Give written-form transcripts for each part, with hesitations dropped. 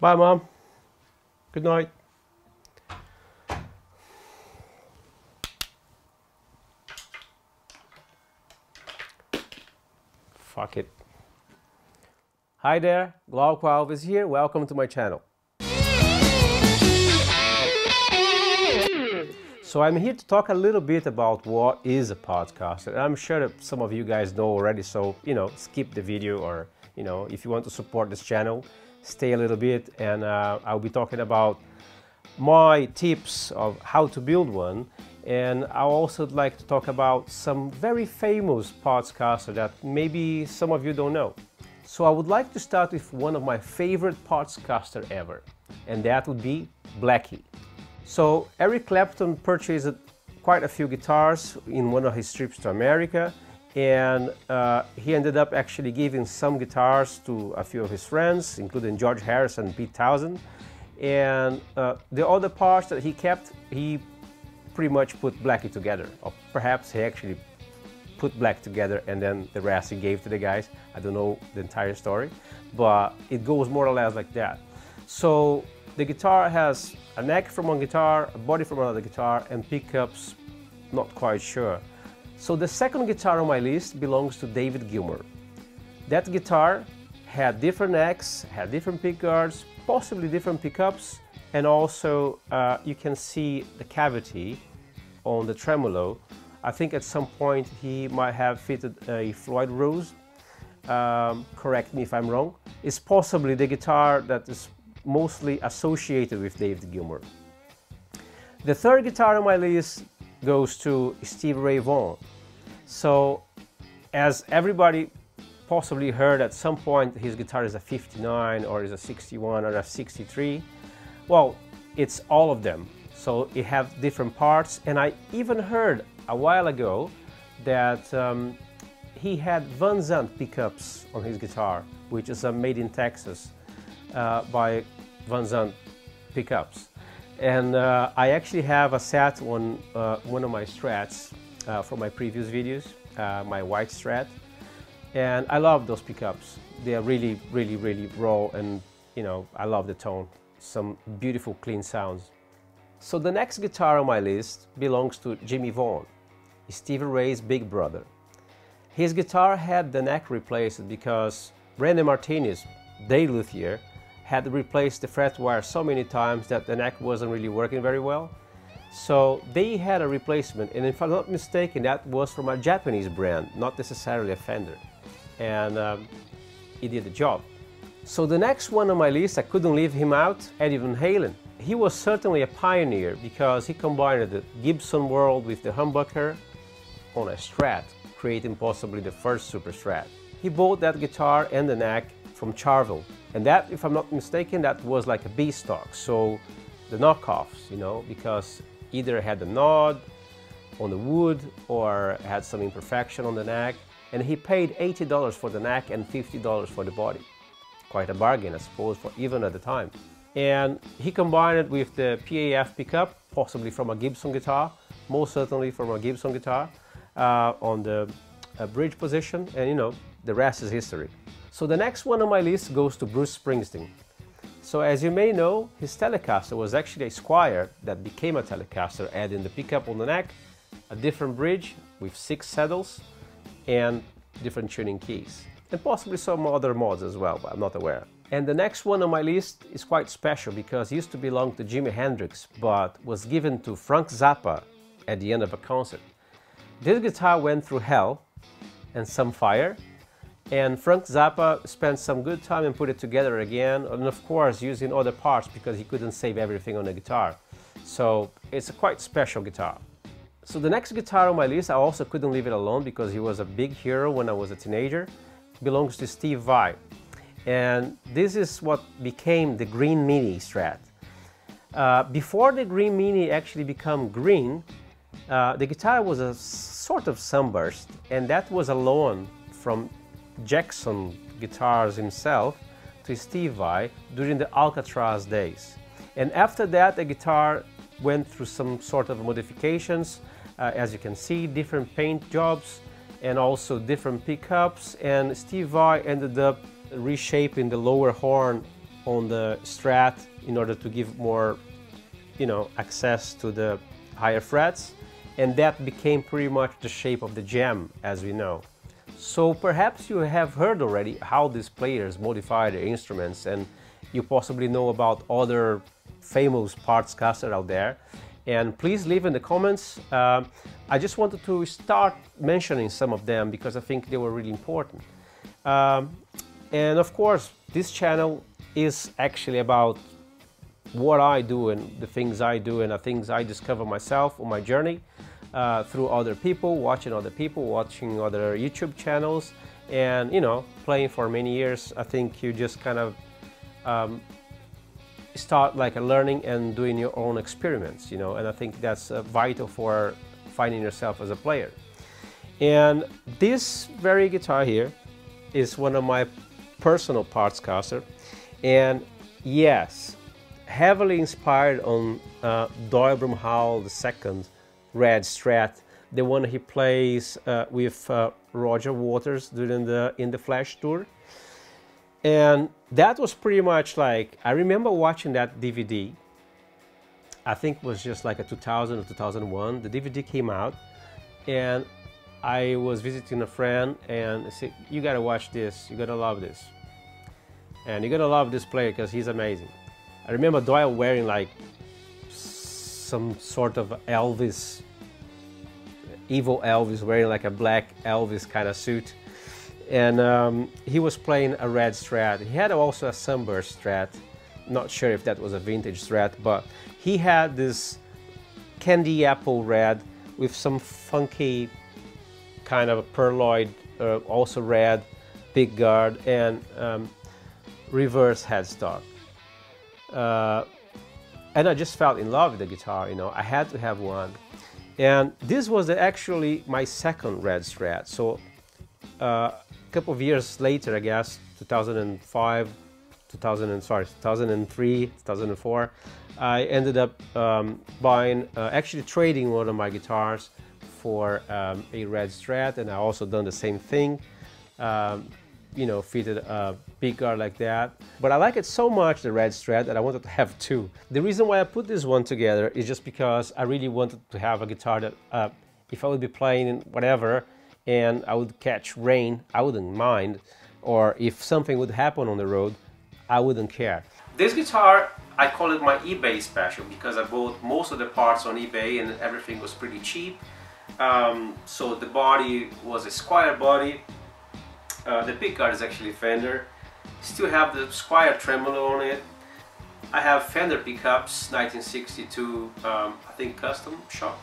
Bye, Mom. Good night. Fuck it. Hi there, Glauco Alves here. Welcome to my channel. So I'm here to talk a little bit about what is a Partscaster. I'm sure that some of you guys know already, so skip the video, or if you want to support this channel, stay a little bit, and I'll be talking about my tips of how to build one, and I also like to talk about some very famous Partscaster that maybe some of you don't know. So I would like to start with one of my favorite Partscaster ever, and that would be Blackie. So Eric Clapton purchased quite a few guitars in one of his trips to America, and he ended up actually giving some guitars to a few of his friends, including George Harrison and Pete Townsend. And the other parts that he kept, he pretty much put Blackie together. Or perhaps he actually put Black together and then the rest he gave to the guys. I don't know the entire story, but it goes more or less like that. So the guitar has a neck from one guitar, a body from another guitar, and pickups, not quite sure. So the second guitar on my list belongs to David Gilmour. That guitar had different necks, had different pickguards, possibly different pickups, and also you can see the cavity on the tremolo. I think at some point he might have fitted a Floyd Rose. Correct me if I'm wrong. It's possibly the guitar that is mostly associated with David Gilmour. The third guitar on my list goes to Stevie Ray Vaughan. So, as everybody possibly heard at some point, his guitar is a 59 or is a 61 or a 63. Well, it's all of them. So it have different parts, and I even heard a while ago that he had Van Zandt pickups on his guitar, which is made in Texas by Van Zandt pickups. And I actually have a set on one of my Strats from my previous videos, my white Strat, and I love those pickups. They are really, really, really raw, and I love the tone. Some beautiful, clean sounds. So the next guitar on my list belongs to Jimmy Vaughan, Stevie Ray's big brother. His guitar had the neck replaced because Randy Martinez, their luthier, had replaced the fret wire so many times that the neck wasn't really working very well. So they had a replacement, and if I'm not mistaken, that was from a Japanese brand, not necessarily a Fender. And it did the job. So the next one on my list, I couldn't leave him out, Eddie Van Halen. He was certainly a pioneer because he combined the Gibson world with the humbucker on a Strat, creating possibly the first Super Strat. He bought that guitar and the neck from Charvel, and that, if I'm not mistaken, that was like a B stock, so the knockoffs, because either had a nod on the wood or had some imperfection on the neck, and he paid $80 for the neck and $50 for the body. Quite a bargain, I suppose, for even at the time. And he combined it with the PAF pickup, possibly from a Gibson guitar, most certainly from a Gibson guitar, on the bridge position, and the rest is history. So the next one on my list goes to Bruce Springsteen. So as you may know, his Telecaster was actually a Squier that became a Telecaster, adding the pickup on the neck, a different bridge with 6 saddles, and different tuning keys. And possibly some other mods as well, but I'm not aware. And the next one on my list is quite special because it used to belong to Jimi Hendrix, but was given to Frank Zappa at the end of a concert. This guitar went through hell and some fire, and Frank Zappa spent some good time and put it together again, and of course using other parts because he couldn't save everything on the guitar. So it's a quite special guitar. So the next guitar on my list, I also couldn't leave it alone because he was a big hero when I was a teenager. It belongs to Steve Vai. And this is what became the Green Mini Strat. Before the Green Mini actually became green, the guitar was a sort of sunburst, and that was a loan from Jackson Guitars himself to Steve Vai during the Alcatraz days. And after that, the guitar went through some sort of modifications, as you can see, different paint jobs and also different pickups, and Steve Vai ended up reshaping the lower horn on the Strat in order to give more, you know, access to the higher frets, and that became pretty much the shape of the Jam as we know. So perhaps you have heard already how these players modify their instruments, and you possibly know about other famous Partscaster out there, and please leave in the comments. I just wanted to start mentioning some of them because I think they were really important. And of course, this channel is actually about what I do and the things I do and the things I discover myself on my journey through other people, watching other YouTube channels, and, you know, playing for many years. I think you just kind of start like a learning and doing your own experiments, you know, and I think that's vital for finding yourself as a player. And this very guitar here is one of my personal Partscaster, and yes, heavily inspired on Doyle Bramhall II Red Strat, the one he plays with Roger Waters during the In the Flash tour. And that was pretty much like, I remember watching that DVD, I think it was just like a 2000 or 2001, the DVD came out, and I was visiting a friend and I said, you gotta watch this, you gotta love this. And you're gonna love this player because he's amazing. I remember Doyle wearing like some sort of Elvis, evil Elvis, wearing like a black Elvis kind of suit. And he was playing a red Strat. He had also a Sunburst Strat. Not sure if that was a vintage Strat, but he had this candy apple red with some funky kind of a pearloid, also red, big guard, and reverse headstock. And I just fell in love with the guitar, you know, I had to have one. And this was actually my second red Strat. So a couple of years later, I guess, 2005, 2003, 2004, I ended up buying, actually trading one of my guitars for a red Strat, and I also done the same thing. You know, fitted a big guard like that. But I like it so much, the red Strat, that I wanted to have two. The reason why I put this one together is just because I really wanted to have a guitar that if I would be playing whatever and I would catch rain, I wouldn't mind, or if something would happen on the road, I wouldn't care. This guitar, I call it my eBay special because I bought most of the parts on eBay and everything was pretty cheap. So the body was a Squier body. The pickguard is actually Fender. Still have the Squier tremolo on it. I have Fender pickups, 1962, I think custom shop.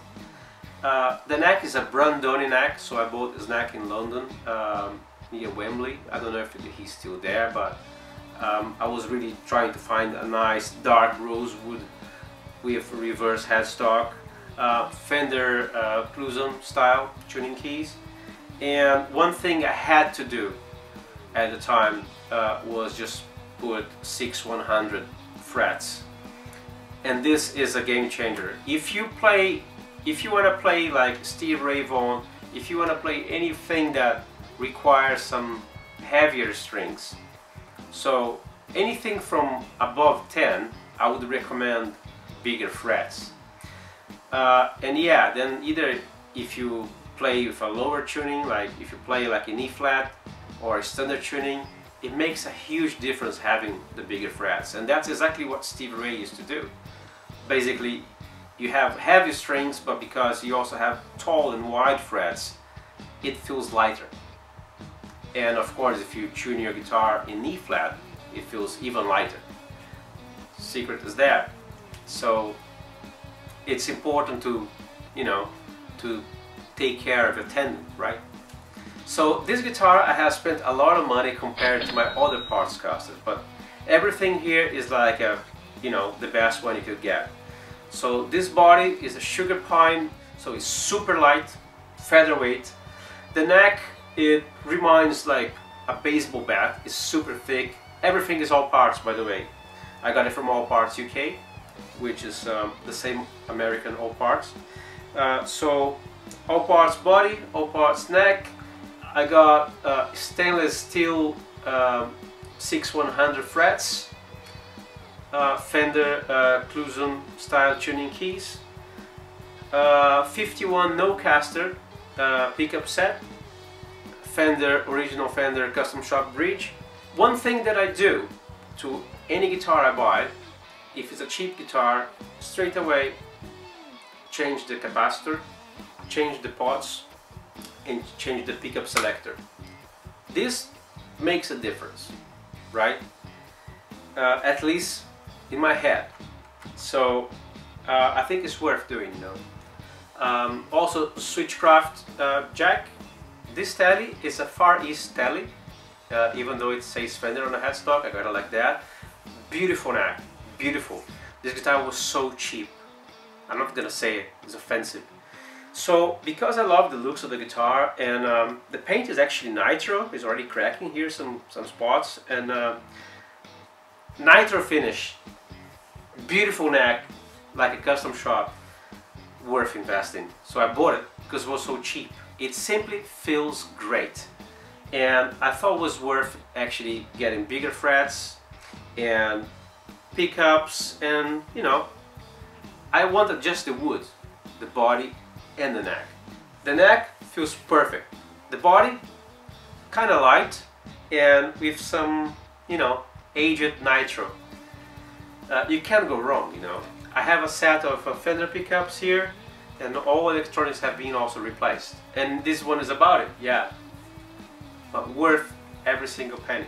The neck is a Brandoni neck, so I bought this neck in London, near Wembley. I don't know if he's still there, but I was really trying to find a nice dark rosewood with reverse headstock, Fender Cluson style tuning keys. And one thing I had to do at the time was just put 6/100 frets, and this is a game changer. If you want to play like Steve Ray Vaughan, if you want to play anything that requires some heavier strings, so anything from above 10, I would recommend bigger frets. And yeah, then either if you play with a lower tuning, like if you play like an E flat or a standard tuning, it makes a huge difference having the bigger frets, and that's exactly what Steve Ray used to do. Basically, you have heavy strings, but because you also have tall and wide frets, it feels lighter. And of course, if you tune your guitar in E flat, it feels even lighter. Secret is there. So it's important to, you know, to take care of your tendon, right? So this guitar, I have spent a lot of money compared to my other Partscasters, but everything here is like a, you know, the best one you could get. So this body is a sugar pine, so it's super light, featherweight. The neck, it reminds like a baseball bat. It's super thick. Everything is All Parts, by the way. I got it from All Parts UK. which is the same American all parts. So all parts body, all parts neck. I got stainless steel 6100 frets, Fender Cluson style tuning keys, 51 no-caster pickup set, original Fender custom shop bridge. One thing that I do to any guitar I buy, if it's a cheap guitar, straight away change the capacitor, change the pots, and change the pickup selector. This makes a difference, right? At least in my head. So I think it's worth doing, you know. Also, Switchcraft jack. This tele is a Far East tele, even though it says Fender on the headstock. I got it like that. Beautiful neck, beautiful. This guitar was so cheap. I'm not gonna say it's offensive. So because I love the looks of the guitar, and the paint is actually nitro, it's already cracking here some spots, and nitro finish, beautiful neck, like a custom shop, worth investing. So I bought it because it was so cheap. It simply feels great, and I thought it was worth actually getting bigger frets and pickups, and you know, I wanted just the wood, the body and the neck. The neck feels perfect. The body kind of light and with some, you know, aged nitro. You can't go wrong, you know. I have a set of Fender pickups here, and all electronics have been also replaced. And this one is about it, yeah. But worth every single penny.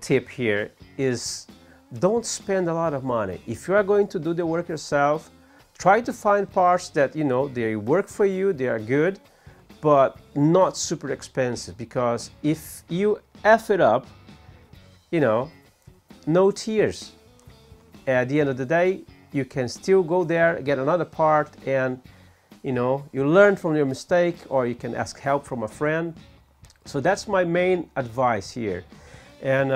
tip here is don't spend a lot of money. If you are going to do the work yourself, try to find parts that, you know, they work for you, they are good, but not super expensive, because if you F it up, you know, no tears. At the end of the day, you can still go there, get another part, and, you know, you learn from your mistake, or you can ask help from a friend. So that's my main advice here. And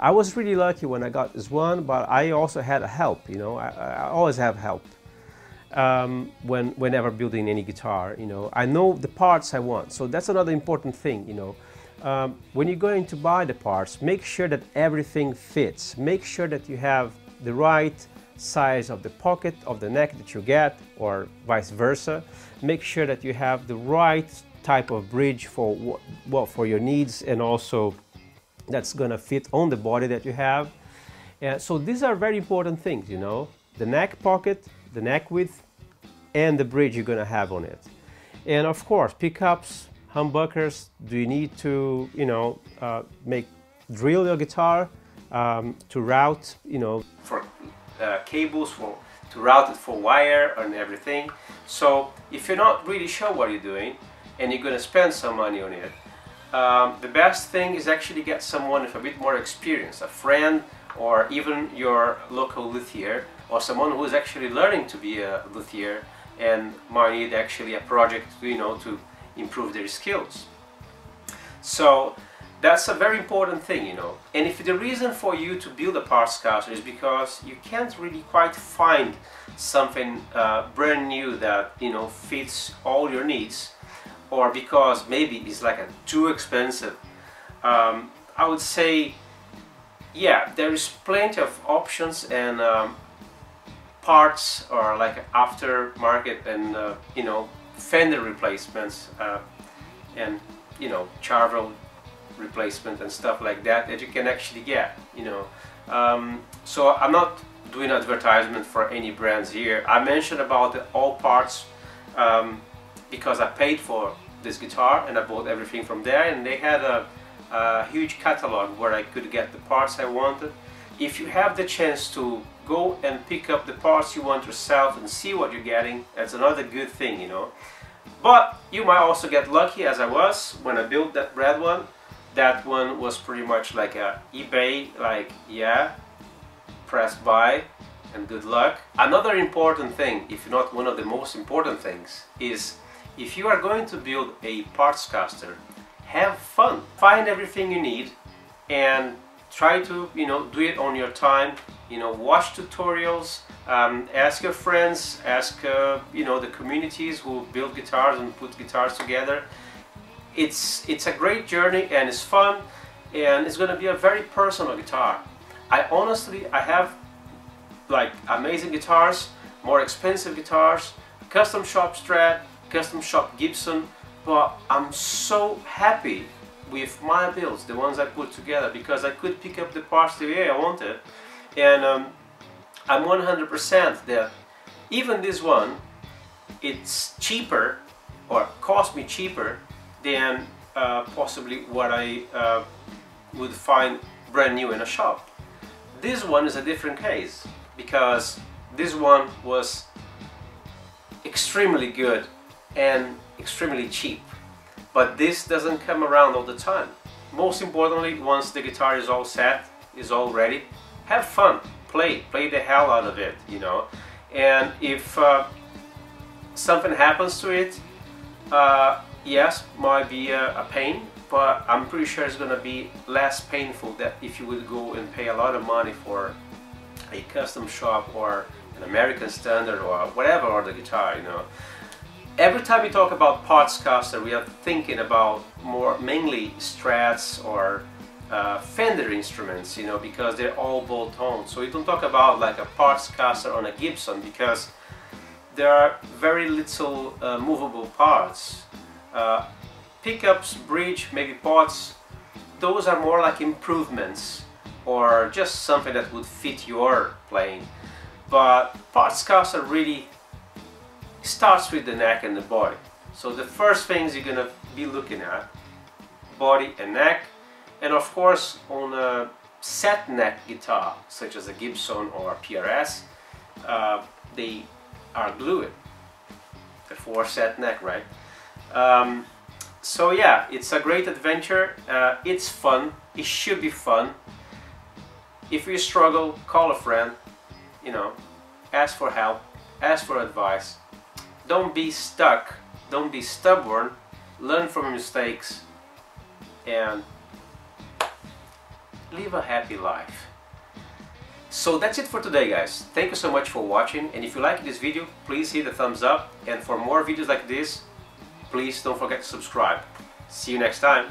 I was really lucky when I got this one, but I also had help, you know, I always have help. Whenever building any guitar, you know, I know the parts I want, so that's another important thing, you know. When you're going to buy the parts, make sure that everything fits. Make sure that you have the right size of the pocket of the neck that you get, or vice versa. Make sure that you have the right type of bridge for for your needs, and also that's gonna fit on the body that you have. So these are very important things, you know, the neck pocket, the neck width, and the bridge you're gonna have on it. And of course, pickups, humbuckers. Do you need to, you know, drill your guitar to route, you know, for cables, to route it for wire and everything. So if you're not really sure what you're doing and you're gonna spend some money on it, the best thing is actually get someone with a bit more experience, a friend, or even your local luthier, or someone who is actually learning to be a luthier and might need actually a project, you know, to improve their skills. So that's a very important thing, you know. And if the reason for you to build a Partscaster is because you can't really quite find something brand new that, you know, fits all your needs, or because maybe it's like too expensive, I would say, yeah, there is plenty of options, and parts, or like aftermarket, and you know, fender replacements, and, you know, charvel replacement and stuff like that that you can actually get, you know. So I'm not doing advertisement for any brands here. I mentioned about the All Parts because I paid for this guitar and I bought everything from there, and they had a huge catalog where I could get the parts I wanted. If you have the chance to go and pick up the parts you want yourself and see what you're getting, that's another good thing, you know. But you might also get lucky, as I was when I built that red one. That one was pretty much like a eBay, like, yeah, press buy and good luck. Another important thing, if not one of the most important things, is if you are going to build a Partscaster, have fun. Find everything you need and try to, you know, do it on your time. You know, watch tutorials, ask your friends, ask you know, the communities who build guitars and put guitars together. It's a great journey, and it's fun, and it's going to be a very personal guitar. I have like amazing guitars, more expensive guitars, custom shop Strat, custom shop Gibson, but I'm so happy with my builds, the ones I put together, because I could pick up the parts the way I wanted. And I'm 100% that even this one, it's cheaper, or cost me cheaper than possibly what I would find brand new in a shop. This one is a different case, because this one was extremely good and extremely cheap, but this doesn't come around all the time. Most importantly, once the guitar is all set, is all ready, have fun, play the hell out of it, you know. And if something happens to it, yes, might be a pain, but I'm pretty sure it's gonna be less painful than if you would go and pay a lot of money for a custom shop or an American Standard or whatever, or the guitar, you know. Every time we talk about Partscaster, we are thinking about mainly Strats or Fender instruments, you know, because they're all bolt-on. So you don't talk about like a Partscaster on a Gibson, because there are very little movable parts. Pickups, bridge, maybe pots, those are more like improvements or just something that would fit your playing. But Partscaster really starts with the neck and the body. So the first things you're gonna be looking at, body and neck, and of course on set neck guitar, such as a Gibson or PRS, they are glued. The 4 set neck, right? So yeah, it's a great adventure. It's fun. It should be fun. If you struggle, call a friend. You know, ask for help, ask for advice. Don't be stuck. Don't be stubborn. Learn from your mistakes and live a happy life. So that's it for today, guys. Thank you so much for watching, and if you like this video, please hit the thumbs up, and for more videos like this, please don't forget to subscribe. See you next time.